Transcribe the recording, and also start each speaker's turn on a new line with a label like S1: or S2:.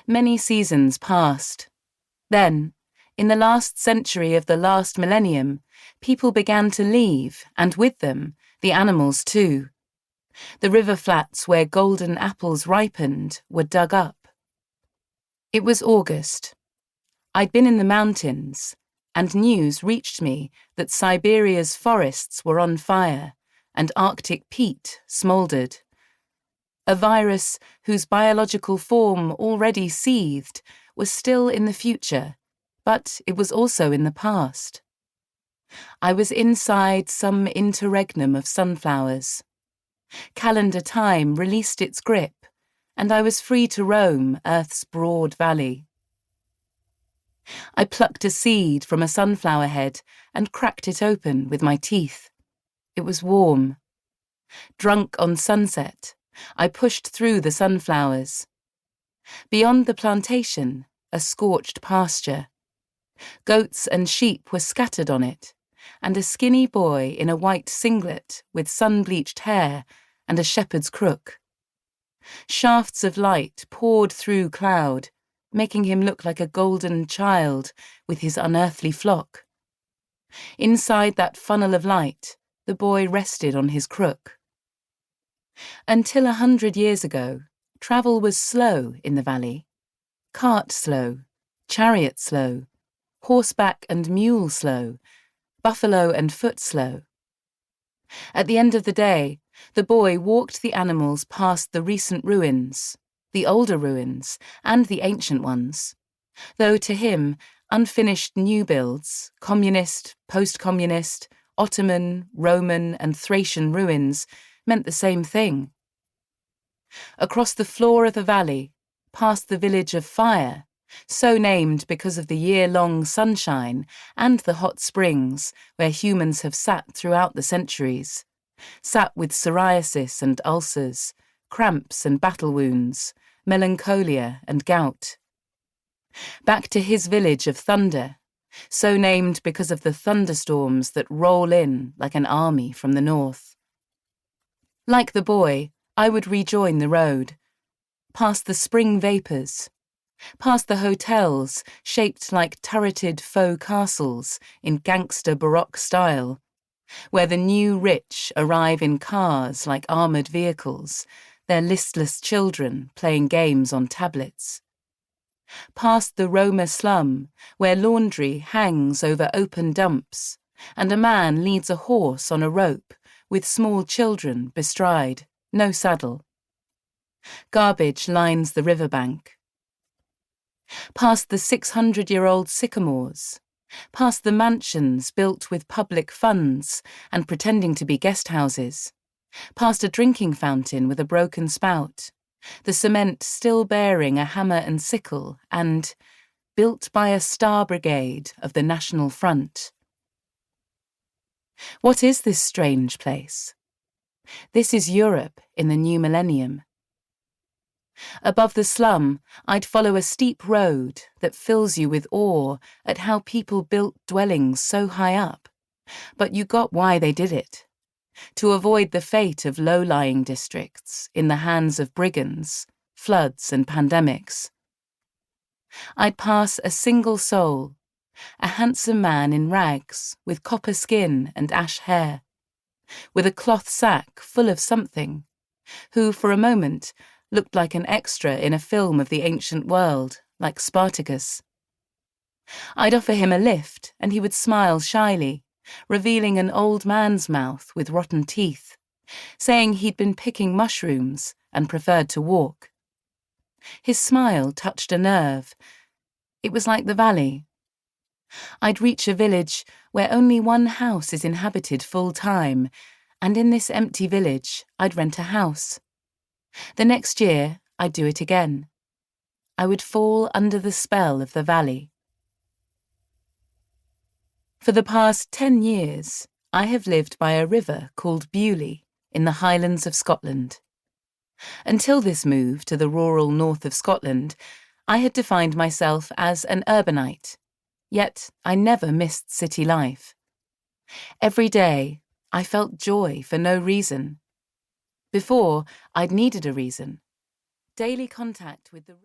S1: Many seasons passed. Then, in the last century of the last millennium, people began to leave, and with them, the animals too. The river flats where golden apples ripened were dug up. It was August. I'd been in the mountains, and news reached me that Siberia's forests were on fire and Arctic peat smouldered. A virus whose biological form already seethed was still in the future, but it was also in the past. I was inside some interregnum of sunflowers. Calendar time released its grip, and I was free to roam Earth's broad valley. I plucked a seed from a sunflower head and cracked it open with my teeth. It was warm. Drunk on sunset, I pushed through the sunflowers. Beyond the plantation, a scorched pasture. Goats and sheep were scattered on it, and a skinny boy in a white singlet with sun-bleached hair and a shepherd's crook. Shafts of light poured through cloud, making him look like a golden child with his unearthly flock. Inside that funnel of light, the boy rested on his crook. Until 100 years ago, travel was slow in the valley. Cart slow, chariot slow, horseback and mule slow, buffalo and foot slow. At the end of the day, the boy walked the animals past the recent ruins, the older ruins, and the ancient ones, though to him, unfinished new builds, communist, post-communist, Ottoman, Roman, and Thracian ruins meant the same thing. Across the floor of the valley, past the village of Fire, so named because of the year-long sunshine and the hot springs where humans have sat throughout the centuries, sat with psoriasis and ulcers, cramps and battle wounds, melancholia and gout. Back to his village of Thunder, so named because of the thunderstorms that roll in like an army from the north. Like the boy, I would rejoin the road, past the spring vapours, past the hotels shaped like turreted faux castles in gangster Baroque style, where the new rich arrive in cars like armoured vehicles, their listless children playing games on tablets. Past the Roma slum, where laundry hangs over open dumps, and a man leads a horse on a rope with small children bestride, no saddle. Garbage lines the riverbank. Past the 600-year-old sycamores, past the mansions built with public funds and pretending to be guest houses, past a drinking fountain with a broken spout, the cement still bearing a hammer and sickle, and built by a star brigade of the National Front. What is this strange place? This is Europe in the new millennium. Above the slum, I'd follow a steep road that fills you with awe at how people built dwellings so high up, but you got why they did it. To avoid the fate of low-lying districts in the hands of brigands, floods and pandemics. I'd pass a single soul, a handsome man in rags with copper skin and ash hair, with a cloth sack full of something, who for a moment looked like an extra in a film of the ancient world, like Spartacus. I'd offer him a lift and he would smile shyly, revealing an old man's mouth with rotten teeth, saying he'd been picking mushrooms and preferred to walk. His smile touched a nerve. It was like the valley. I'd reach a village where only one house is inhabited full-time, and in this empty village I'd rent a house. The next year I'd do it again. I would fall under the spell of the valley. For the past 10 years, I have lived by a river called Bewley in the Highlands of Scotland. Until this move to the rural north of Scotland, I had defined myself as an urbanite, yet I never missed city life. Every day, I felt joy for no reason. Before, I'd needed a reason. Daily contact with the